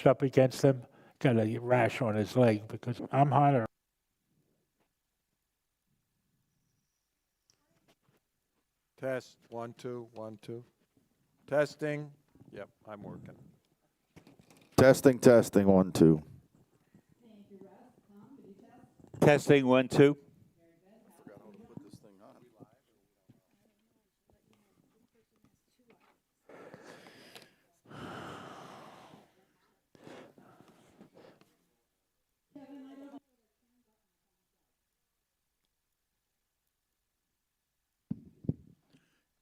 up against him, got a rash on his leg because I'm hotter. Test, 1, 2, 1, 2. Testing. Yep, I'm working. Testing, testing, 1, 2. Testing 1, 2.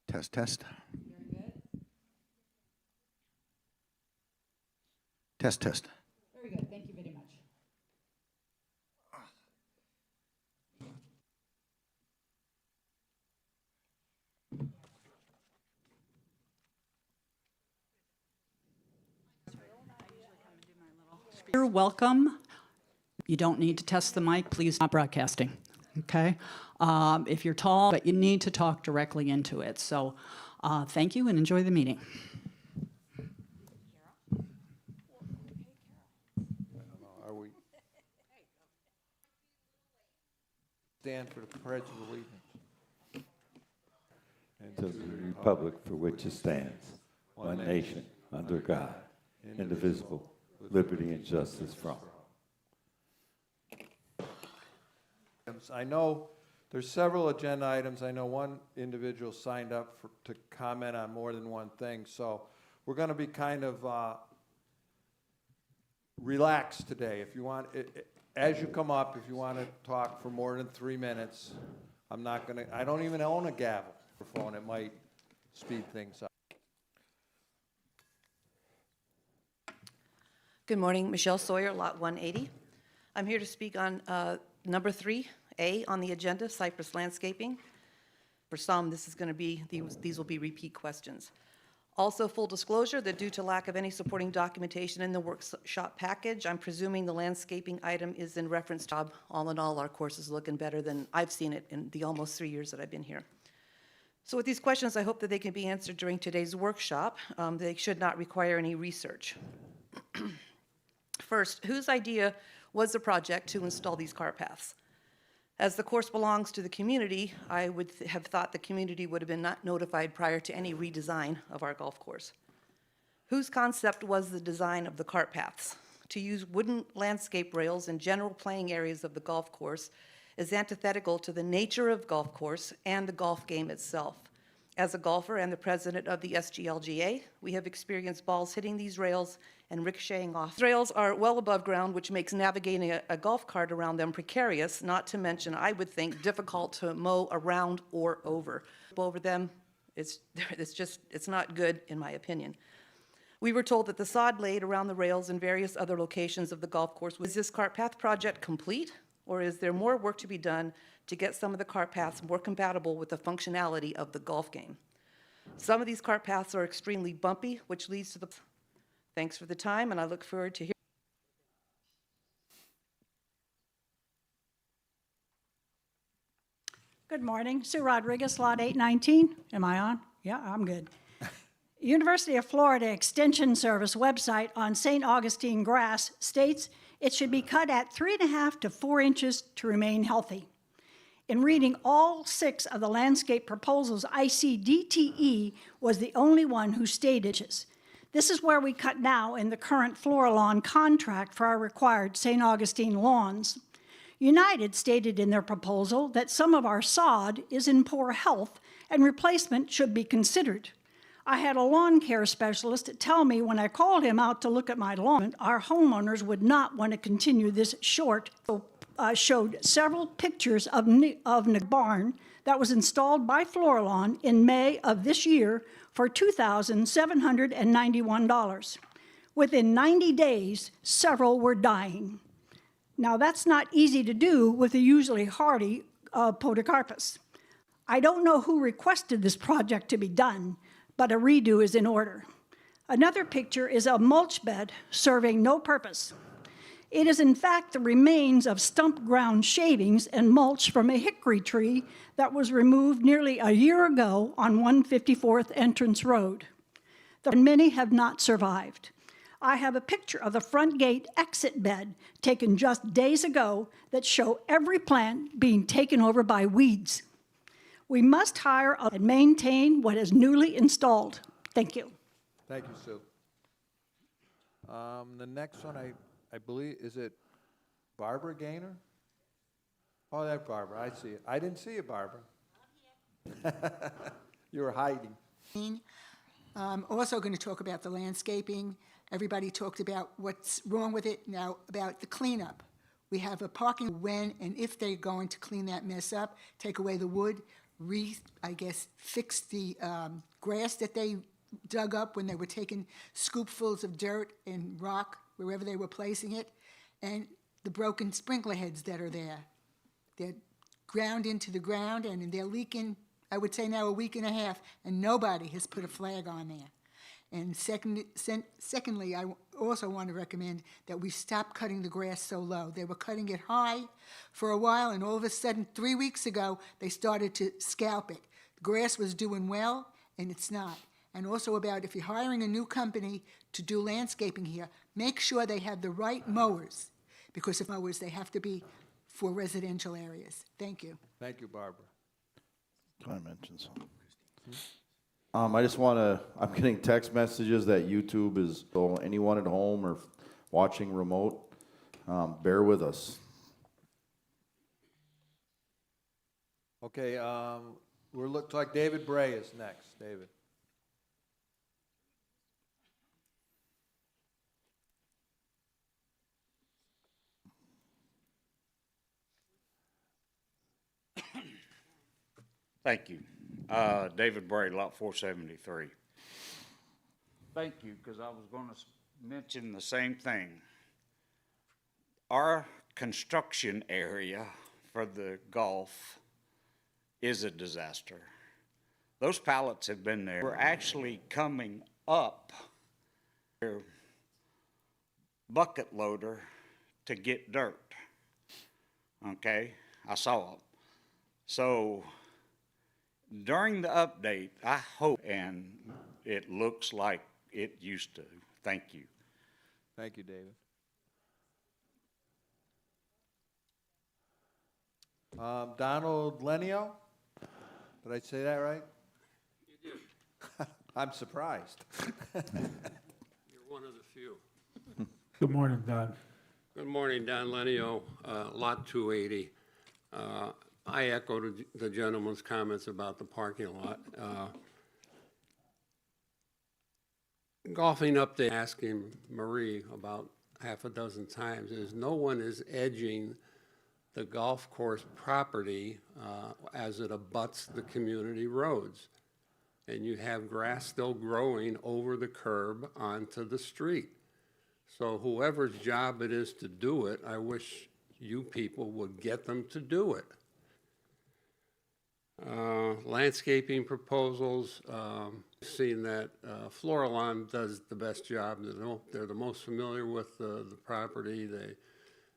Test, test. Test, test. Very good. Thank you very much. You're welcome. You don't need to test the mic. Please stop broadcasting. Okay? If you're tall, but you need to talk directly into it. So thank you and enjoy the meeting. Are we? Stand for the pledge of allegiance. To the republic for which it stands, one nation, under God, indivisible, liberty and justice for all. I know there's several agenda items. I know one individual signed up to comment on more than one thing. So we're going to be kind of relaxed today. If you want, as you come up, if you want to talk for more than 3 minutes, I don't even own a gavel phone. It might speed things up. Good morning, Michelle Sawyer, Lot 180. I'm here to speak on number 3A on the agenda, Cypress Landscaping. For some, this is going to be, these will be repeat questions. Also, full disclosure that due to lack of any supporting documentation in the workshop package, I'm presuming the landscaping item is in reference to, all in all, our course is looking better than I've seen it in the almost 3 years that I've been here. So with these questions, I hope that they can be answered during today's workshop. They should not require any research. First, whose idea was the project to install these cart paths? As the course belongs to the community, I would have thought the community would have been not notified prior to any redesign of our golf course. Whose concept was the design of the cart paths? To use wooden landscape rails in general playing areas of the golf course is antithetical to the nature of golf course and the golf game itself. As a golfer and the president of the SGLGA, we have experienced balls hitting these rails and ricocheting off. These rails are well above ground, which makes navigating a golf cart around them precarious, not to mention, I would think, difficult to mow around or over. Over them, it's not good, in my opinion. We were told that the sod laid around the rails and various other locations of the golf course. Was this cart path project complete, or is there more work to be done to get some of the cart paths more compatible with the functionality of the golf game? Some of these cart paths are extremely bumpy, which leads to the... Thanks for the time, and I look forward to hearing. Good morning. Sue Rodriguez, Lot 819. Am I on? Yeah, I'm good. University of Florida Extension Service website on St. Augustine grass states it should be cut at 3.5 to 4 inches to remain healthy. In reading all 6 of the landscape proposals, I see DTE was the only one who stated this. This is where we cut now in the current Florilawn contract for our required St. Augustine lawns. United stated in their proposal that some of our sod is in poor health and replacement should be considered. I had a lawn care specialist tell me when I called him out to look at my lawn, our homeowners would not want to continue this short. Showed several pictures of the barn that was installed by Florilawn in May of this year for $2,791. Within 90 days, several were dying. Now, that's not easy to do with a usually hardy podocarpus. I don't know who requested this project to be done, but a redo is in order. Another picture is a mulch bed serving no purpose. It is in fact the remains of stump ground shavings and mulch from a hickory tree that was removed nearly a year ago on 154th Entrance Road. And many have not survived. I have a picture of the front gate exit bed taken just days ago that show every plant being taken over by weeds. We must hire and maintain what is newly installed. Thank you. Thank you, Sue. The next one, I believe, is it Barbara Gaynor? Oh, that's Barbara, I see it. I didn't see you, Barbara. You were hiding. Also going to talk about the landscaping. Everybody talked about what's wrong with it. Now, about the cleanup. We have a parking when and if they're going to clean that mess up, take away the wood, fix the grass that they dug up when they were taking scoopfuls of dirt and rock wherever they were placing it, and the broken sprinkler heads that are there. They're ground into the ground and they're leaking, I would say now, a week and a half, and nobody has put a flag on there. And secondly, I also want to recommend that we stop cutting the grass so low. They were cutting it high for a while, and all of a sudden, 3 weeks ago, they started to scalp it. The grass was doing well, and it's not. And also about if you're hiring a new company to do landscaping here, make sure they have the right mowers, because if mowers, they have to be for residential areas. Thank you. Thank you, Barbara. Can I mention something? I just want to, I'm getting text messages that YouTube is, so anyone at home or watching remote, bear with us. Okay, looks like David Bray is next. David. Thank you. David Bray, Lot 473. Thank you, because I was going to mention the same thing. Our construction area for the golf is a disaster. Those pallets have been there. We're actually coming up their bucket loader to get dirt. Okay, I saw them. So during the update, I hope, and it looks like it used to. Thank you. Thank you, David. Donald Lenio? Did I say that right? You did. I'm surprised. You're one of the few. Good morning, Don. Good morning, Don Lenio, Lot 280. I echo the gentleman's comments about the parking lot. Golfing update, asking Marie about half a dozen times, is no one is edging the golf course property as it abuts the community roads. And you have grass still growing over the curb onto the street. So whoever's job it is to do it, I wish you people would get them to do it. Landscaping proposals, seeing that Florilon does the best job. They're the most familiar with the property.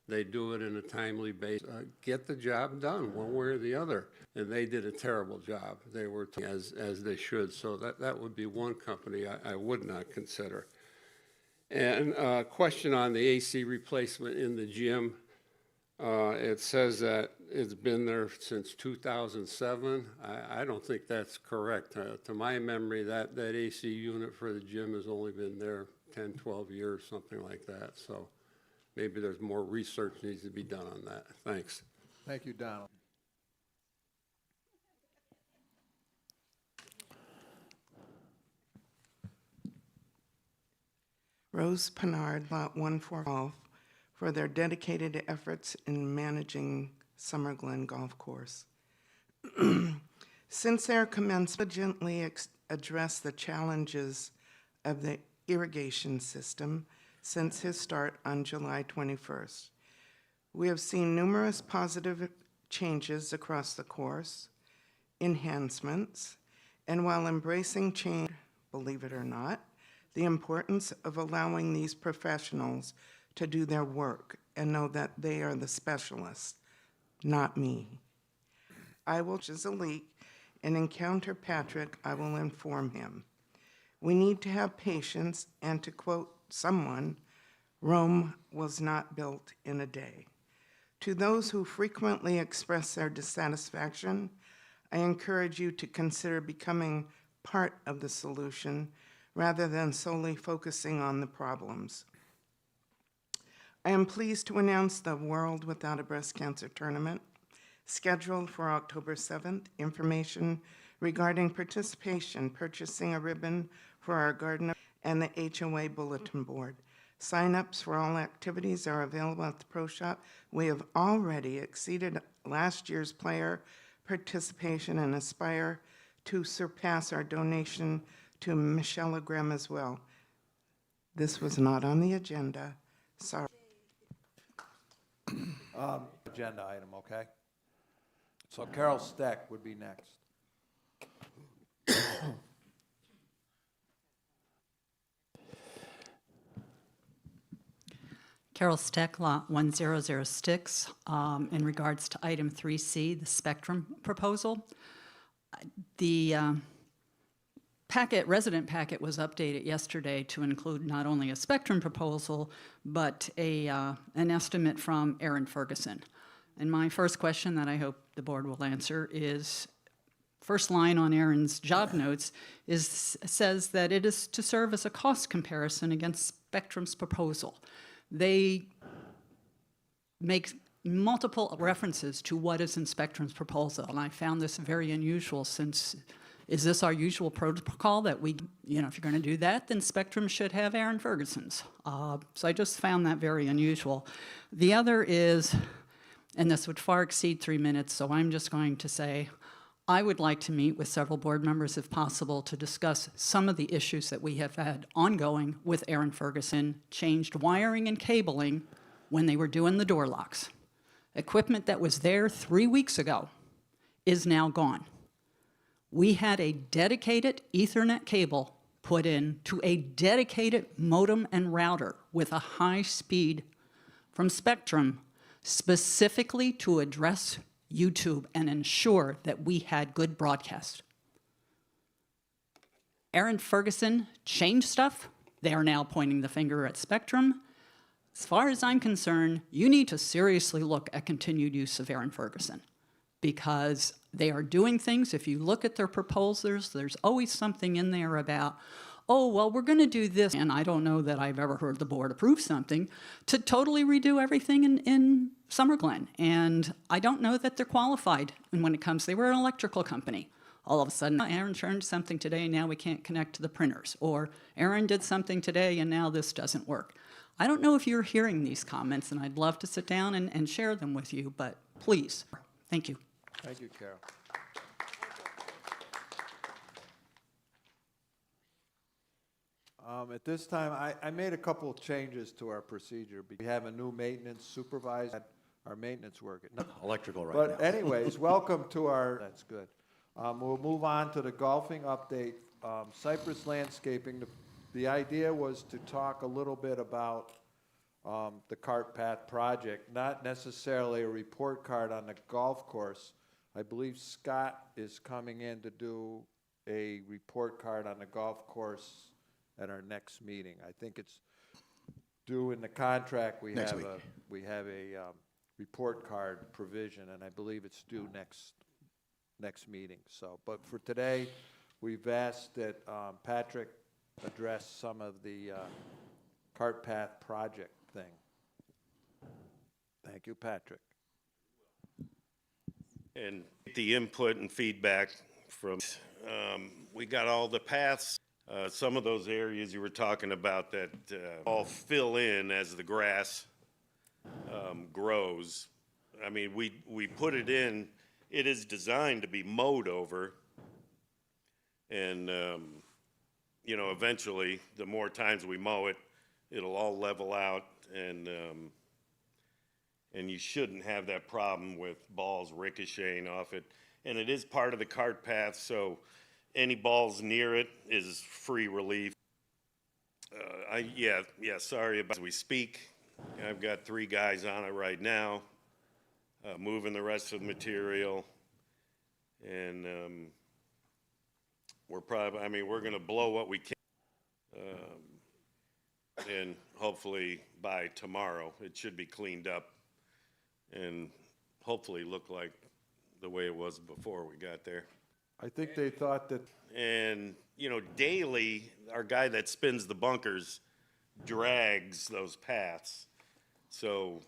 They do it in a timely basis. Get the job done one way or the other. And they did a terrible job. They were as they should. So that would be one company I would not consider. And a question on the AC replacement in the gym. It says that it's been there since 2007. I don't think that's correct. To my memory, that AC unit for the gym has only been there 10, 12 years, something like that. So maybe there's more research needs to be done on that. Thanks. Thank you, Donald. Rose Pinard, Lot 140, for their dedicated efforts in managing Summer Glen Golf Course. Since their commencement, diligently addressed the challenges of the irrigation system since his start on July 21st. We have seen numerous positive changes across the course, enhancements, and while embracing change, believe it or not, the importance of allowing these professionals to do their work and know that they are the specialists, not me. I will choose a leak and encounter Patrick, I will inform him. We need to have patience and, to quote someone, Rome was not built in a day. To those who frequently express their dissatisfaction, I encourage you to consider becoming part of the solution rather than solely focusing on the problems. I am pleased to announce the World Without a Breast Cancer Tournament, scheduled for October 7th. Information regarding participation, purchasing a ribbon for our garden, and the HOA bulletin board. Sign-ups for all activities are available at the Pro Shop. We have already exceeded last year's player participation and aspire to surpass our donation to Michelle Graham as well. This was not on the agenda. Sorry. Agenda item, okay? So Carol Steck would be next. Carol Steck, Lot 1006, in regards to item 3C, the spectrum proposal. The resident packet was updated yesterday to include not only a spectrum proposal, but an estimate from Aaron Ferguson. And my first question that I hope the board will answer is, first line on Aaron's job notes says that it is to serve as a cost comparison against Spectrum's proposal. They make multiple references to what is in Spectrum's proposal, and I found this very unusual since, is this our usual protocol that we, if you're going to do that, then Spectrum should have Aaron Ferguson's. So I just found that very unusual. The other is, and this would far exceed 3 minutes, so I'm just going to say, I would like to meet with several board members if possible to discuss some of the issues that we have had ongoing with Aaron Ferguson, changed wiring and cabling when they were doing the door locks. Equipment that was there 3 weeks ago is now gone. We had a dedicated Ethernet cable put in to a dedicated modem and router with a high speed from Spectrum specifically to address YouTube and ensure that we had good broadcast. Aaron Ferguson changed stuff. They are now pointing the finger at Spectrum. As far as I'm concerned, you need to seriously look at continued use of Aaron Ferguson because they are doing things. If you look at their proposals, there's always something in there about, oh, well, we're going to do this. And I don't know that I've ever heard the board approve something to totally redo everything in Summer Glen. And I don't know that they're qualified. And when it comes, they were an electrical company. All of a sudden, Aaron turned something today, and now we can't connect to the printers. Or Aaron did something today, and now this doesn't work. I don't know if you're hearing these comments, and I'd love to sit down and share them with you, but please, thank you. Thank you, Carol. At this time, I made a couple of changes to our procedure. We have a new maintenance supervisor at our maintenance work. Electrical right now. But anyways, welcome to our, that's good. We'll move on to the golfing update. Cypress Landscaping, the idea was to talk a little bit about the cart path project, not necessarily a report card on the golf course. I believe Scott is coming in to do a report card on the golf course at our next meeting. I think it's due in the contract. We have a report card provision, and I believe it's due next meeting. So, but for today, we've asked that Patrick address some of the cart path project thing. Thank you, Patrick. And the input and feedback from, we got all the paths. Some of those areas you were talking about that all fill in as the grass grows. I mean, we put it in, it is designed to be mowed over. And, you know, eventually, the more times we mow it, it'll all level out, and you shouldn't have that problem with balls ricocheting off it. And it is part of the cart path, so any balls near it is free relief. Sorry about as we speak. I've got 3 guys on it right now, moving the rest of the material, and we're probably, I mean, we're going to blow what we can. and hopefully by tomorrow, it should be cleaned up and hopefully look like the way it was before we got there. I think they thought that, And, you know, daily, our guy that spins the bunkers drags those paths. So,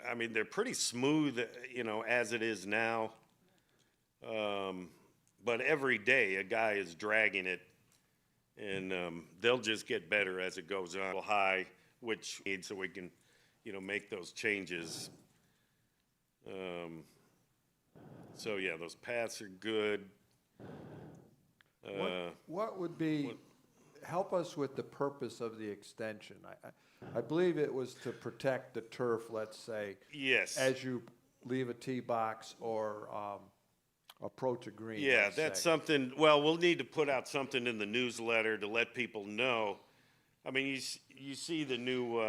I mean, they're pretty smooth, you know, as it is now. But every day, a guy is dragging it, and they'll just get better as it goes on. High, which needs so we can, you know, make those changes. So yeah, those paths are good. what would be, help us with the purpose of the extension. I believe it was to protect the turf, let's say, Yes. as you leave a tee box or approach a green. Yeah, let's that's say. something, well, we'll need to put out something in the newsletter to let people know. I mean, you see the new,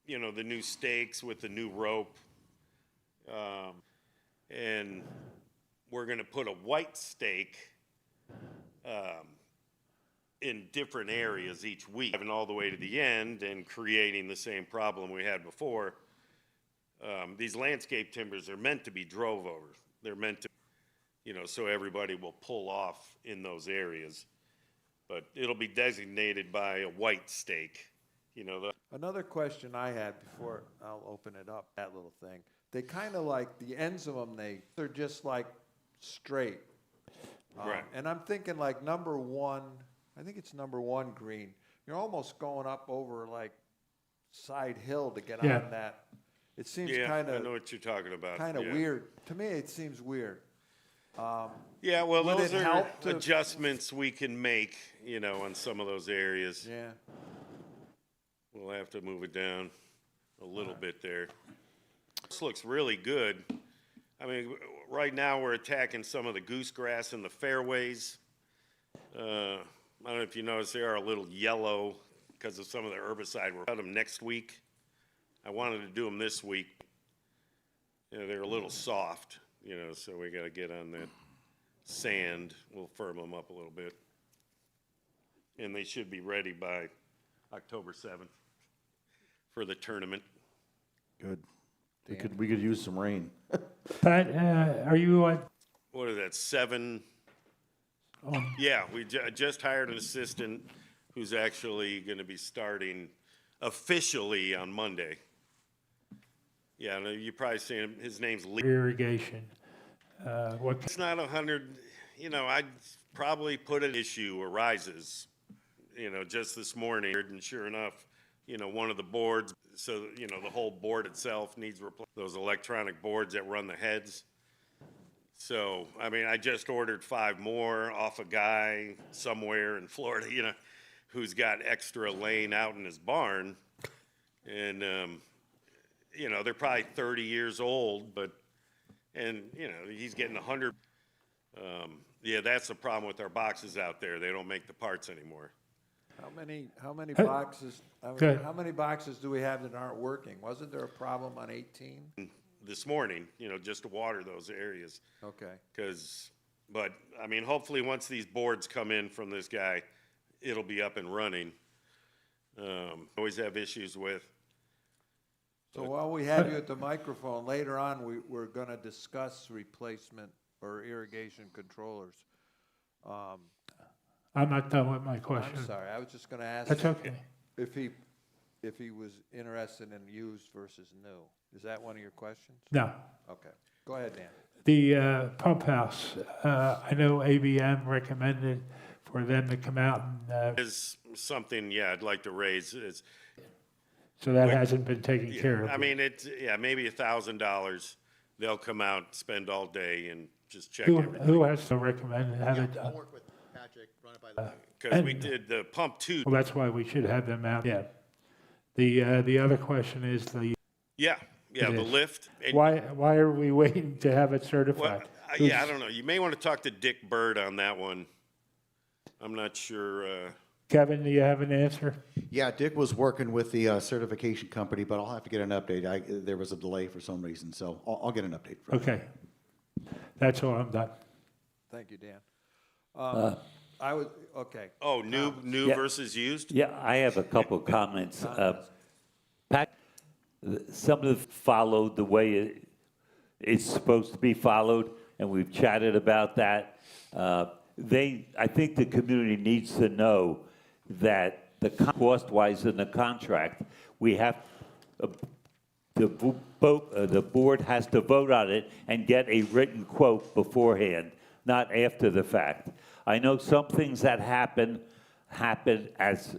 you know, the new stakes with the new rope. And we're gonna put a white stake, in different areas each week, and all the way to the end and creating the same problem we had before. These landscape timbers are meant to be drove over. They're meant to, you know, so everybody will pull off in those areas. But it'll be designated by a white stake, you know. Another question I had before I'll open it up, that little thing. They kind of like, the ends of them, they're just like straight. Right. And I'm thinking like number one, I think it's number one green. You're almost going up over like side hill to get Yeah. on that. It seems Yeah, kind I know of, what you're talking about. kind of yeah. weird. To me, it seems weird. Yeah, well, Would those it are help to- adjustments we can make, you know, on some of those areas. Yeah. We'll have to move it down a little bit there. This looks really good. I mean, right now, we're attacking some of the goosegrass in the fairways. I don't know if you notice, they are a little yellow because of some of the herbicide. We'll cut them next week. I wanted to do them this week. You know, they're a little soft, you know, so we gotta get on that sand. We'll firm them up a little bit. And they should be ready by October 7th for the tournament. Good. We could use some rain. Pat, are you on? What is that, 7? Oh. Yeah, we just hired an assistant who's actually gonna be starting officially on Monday. Yeah, no, you probably seen him, his name's Lee. Irrigation. What, It's not 100, you know, I'd probably put an issue arises, you know, just this morning, and sure enough, you know, one of the boards, so, you know, the whole board itself needs those electronic boards that run the heads. So, I mean, I just ordered 5 more off a guy somewhere in Florida, you know, who's got extra laying out in his barn. And, you know, they're probably 30 years old, but, and, you know, he's getting 100. Yeah, that's the problem with our boxes out there. They don't make the parts anymore. How many boxes, Good. how many boxes do we have that aren't working? Wasn't there a problem on 18? This morning, you know, just to water those areas. Okay. But, I mean, hopefully, once these boards come in from this guy, it'll be up and running. Always have issues with. So while we have you at the microphone, later on, we're going to discuss replacement or irrigation controllers. I'm not done with my question. I'm sorry, I was just going to ask That's okay. if he was interested in used versus new. Is that one of your questions? No. Okay, go ahead, Dan. The pump house, I know ABM recommended for them to come out and, Is something, yeah, I'd like to raise. Is, so that hasn't been taken care of. I mean, it's, yeah, maybe $1,000. They'll come out, spend all day, and just check everything. Who has to recommend have it done? Work with Patrick, run it by the. Because we did the pump 2. Well, that's why we should have them out, yeah. The other question is Yeah, It the is. lift. And- why are we waiting to have it Well, certified? yeah, I don't know. You may want to talk to Dick Bird on that one. I'm not sure. Kevin, do you have an answer? Yeah, Dick was working with the certification company, but I'll have to get an update. There was a delay for some reason, so I'll get an update. Okay. That's all I'm done. Thank you, Dan. I was, okay. Oh, new Yeah. versus used? Yeah, I have a couple comments. Pat, some of the followed the way it's supposed to be followed, and we've chatted about that. I think the community needs to know that cost-wise in the contract, we have, the board has to vote on it and get a written quote beforehand, not after the fact. I know some things that happen as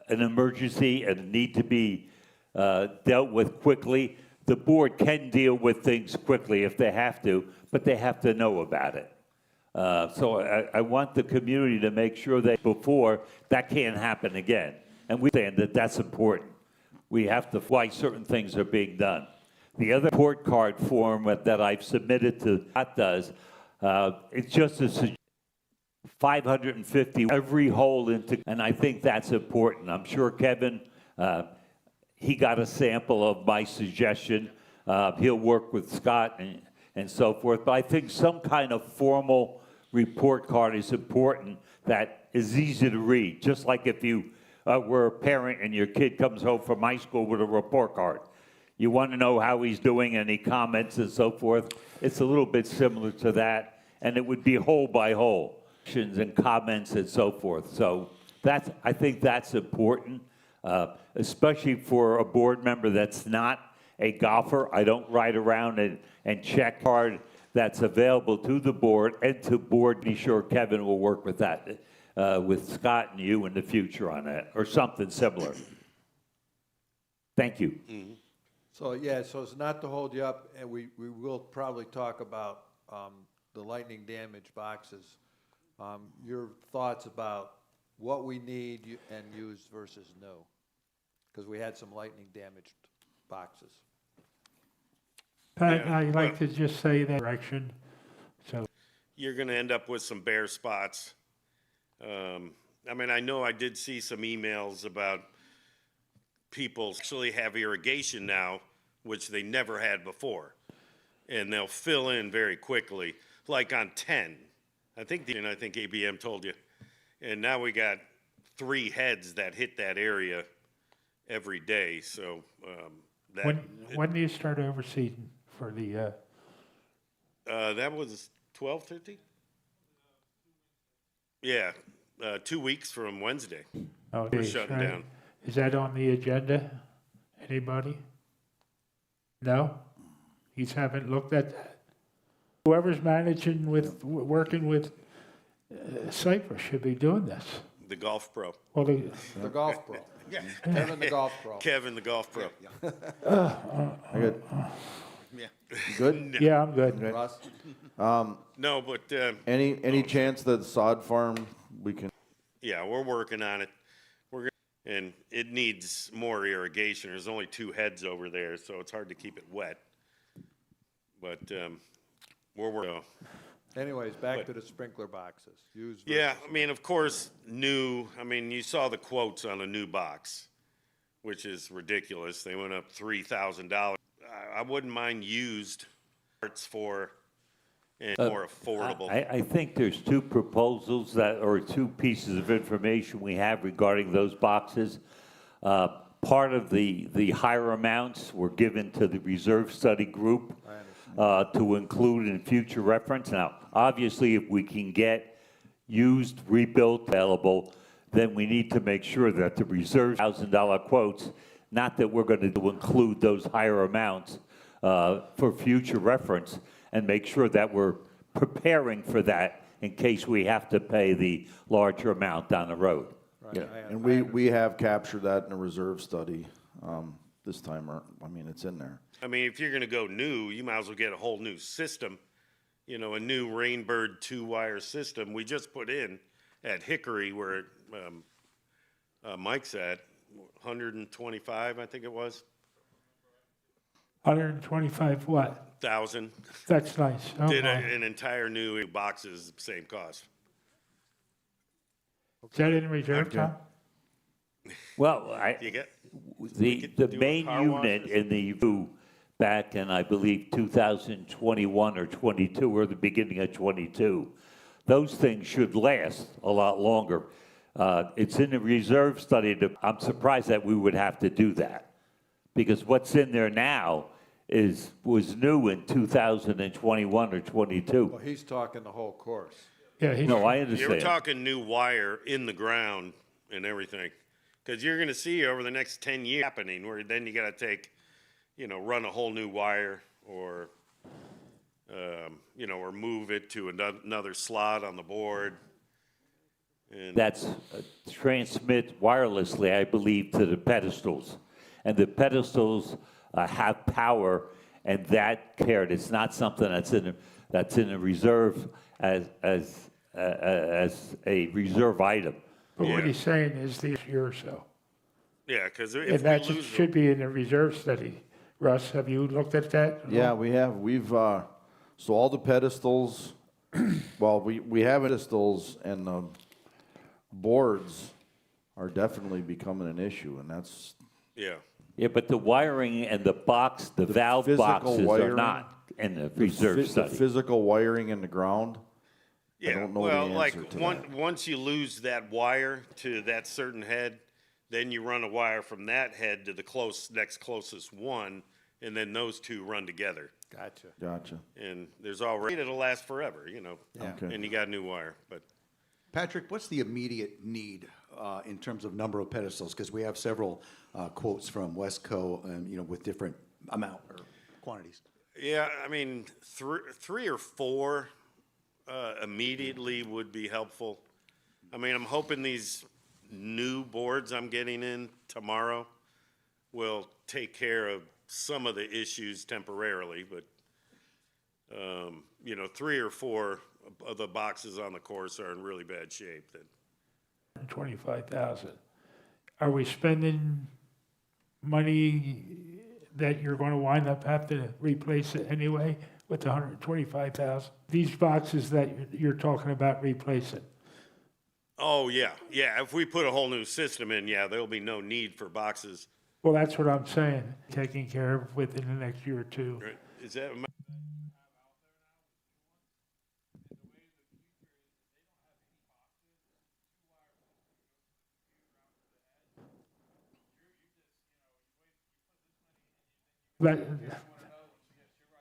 an emergency and need to be dealt with quickly. The board can deal with things quickly if they have to, but they have to know about it. So I want the community to make sure that before that can't happen again. And we understand that that's important. We have to why certain things are being done. The other report card form that I've submitted to that does, it's just a 550 every hole into, and I think that's important. I'm sure Kevin, he got a sample of my suggestion. He'll work with Scott and so forth. But I think some kind of formal report card is important that is easy to read, just like if you were a parent and your kid comes home from high school with a report card. You want to know how he's doing, any comments and so forth. It's a little bit similar to that, and it would be hole by hole, and comments and so forth. So I think that's important, especially for a board member that's not a golfer. I don't ride around and check hard that's available to the board and to board. Be sure Kevin will work with that, with Scott and you in the future on that, or something similar. Thank you. Mm-hmm. So, yeah, so it's not to hold you up, and we will probably talk about the lightning damage boxes. Your thoughts about what we need and use versus no, because we had some lightning damaged boxes. Pat, Yeah, I'd like to just say that direction, so. You're gonna end up with some bare spots. I mean, I know I did see some emails about people actually have irrigation now, which they never had before. And they'll fill in very quickly, like on 10. I think ABM told you. And now we got 3 heads that hit that area every day, so, When do you start overseeding for the, that was 12:50? Yeah, 2 weeks from Wednesday. oh, We're geez, shutting right? down. Is that on the agenda? Anybody? No? You haven't looked at that? Whoever's managing working with Cypress should be doing this. The golf pro. Well, The golf pro. Kevin the golf pro. Kevin, the golf pro. I got, you good? yeah, I'm good. Russ? No, but, Any chance that sod farm, we can, yeah, we're working on it. And it needs more irrigation. There's only 2 heads over there, so it's hard to keep it wet. But, we're working. Anyways, back to the sprinkler boxes. Use versus Yeah, I mean, of course, new, I mean, you saw the quotes on a new box, which is ridiculous. They went up $3,000. I wouldn't mind used parts for, and more affordable. I think there's 2 proposals or 2 pieces of information we have regarding those boxes. Part of the higher amounts were given to the reserve study group to include in future reference. Now, obviously, if we can get used, rebuilt, available, then we need to make sure that the reserve $1,000 quotes, not that we're going to include those higher amounts for future reference, and make sure that we're preparing for that in case we have to pay the larger amount down the road. Right, yeah, and we have captured that in a reserve study, this time, I mean, it's in there. I mean, if you're gonna go new, you might as well get a whole new system. You know, a new Rainbird 2-wire system. We just put in at Hickory where Mike's at, 125, I think it was, 125 what? 1,000. That's nice. Oh, Did my. an entire new boxes, same cost. Is that in reserve, Tom? Well, You get, the do a main car wash unit or in the back in, I believe, 2021 or 22, or the beginning of 22, those things should last a lot longer. It's in the reserve study. I'm surprised that we would have to do that, because what's in there now was new in 2021 or 22. Well, he's talking the whole course. Yeah, he's, No, I You're understand. talking new wire in the ground and everything. Because you're going to see over the next 10 years happening where then you got to take, run a whole new wire or, or move it to another slot on the board. And That's transmit wirelessly, I believe, to the pedestals. And the pedestals have power, and that carried. It's not something that's in a reserve as a reserve item. but what Yeah. he's saying is the year or so. yeah, because And if we that lose should be in the reserve study. Russ, have you looked at that? Yeah, we have. So all the pedestals, well, we have pedestals, and the boards are definitely becoming an issue, and that's, yeah. Yeah, but the wiring and the box, the valve physical boxes are wiring, not in the reserve the study. physical wiring in the ground. I Yeah, don't know well, the like answer to once you lose that wire to that certain head, then you run a wire from that head to the next closest one, and then those two run together. Gotcha. Gotcha. And there's already, it'll last forever, Okay. and you got a new wire, but. Patrick, what's the immediate need in terms of number of pedestals? Because we have several quotes from Westco, with different amount or quantities. Yeah, I mean, three or four immediately would be helpful. I mean, I'm hoping these new boards I'm getting in tomorrow will take care of some of the issues temporarily, but, 3 or 4 of the boxes on the course are in really bad shape. 25,000. Are we spending money that you're going to wind up have to replace it anyway with the 125,000? These boxes that you're talking about replacing. Oh, yeah, if we put a whole new system in, there'll be no need for boxes. Well, that's what I'm saying, taken care of within the next year or two. Right? Is that? That,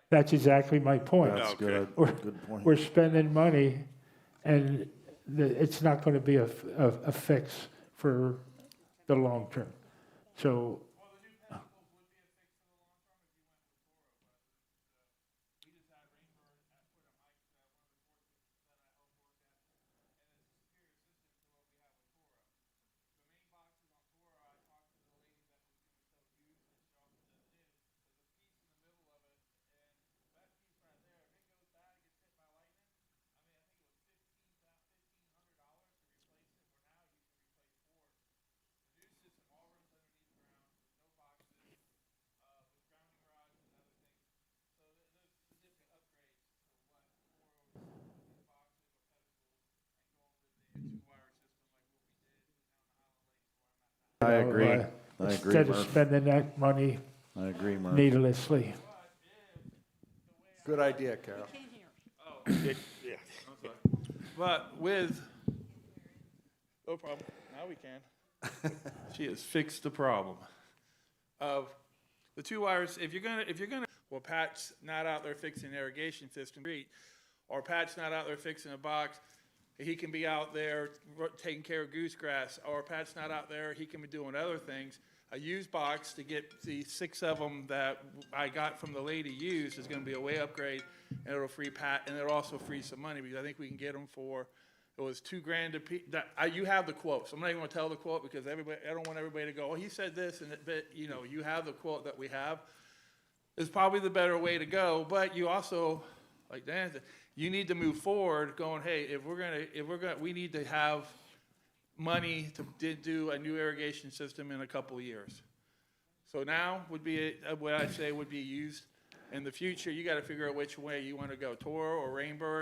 that's exactly my point. That's Okay. good. We're- Good point. We're spending money, and it's not going to be a fix for the long term. So, I agree. I agree, instead of Murph. spending that money I agree, Murph. needlessly. Good idea, Carol. Yeah. But with, no problem, now we can. She has fixed the problem of the 2 wires. If you're gonna, well, Pat's not out there fixing the irrigation system, or Pat's not out there fixing a box, he can be out there taking care of goosegrass, or Pat's not out there, he can be doing other things. A used box to get the 6 of them that I got from the lady used is gonna be a way upgrade, and it'll free Pat, and it'll also free some money, because I think we can get them for, it was $2,000 a piece. You have the quote, so I'm not even gonna tell the quote, because I don't want everybody to go, oh, he said this, but you have the quote that we have. Is probably the better way to go, but you also, like Dan said, you need to move forward going, hey, if we're gonna, we need to have money to do a new irrigation system in a couple of years. So now would be, what I'd say would be used. In the future, you gotta figure out which way you wanna go, Toro or Rainbird,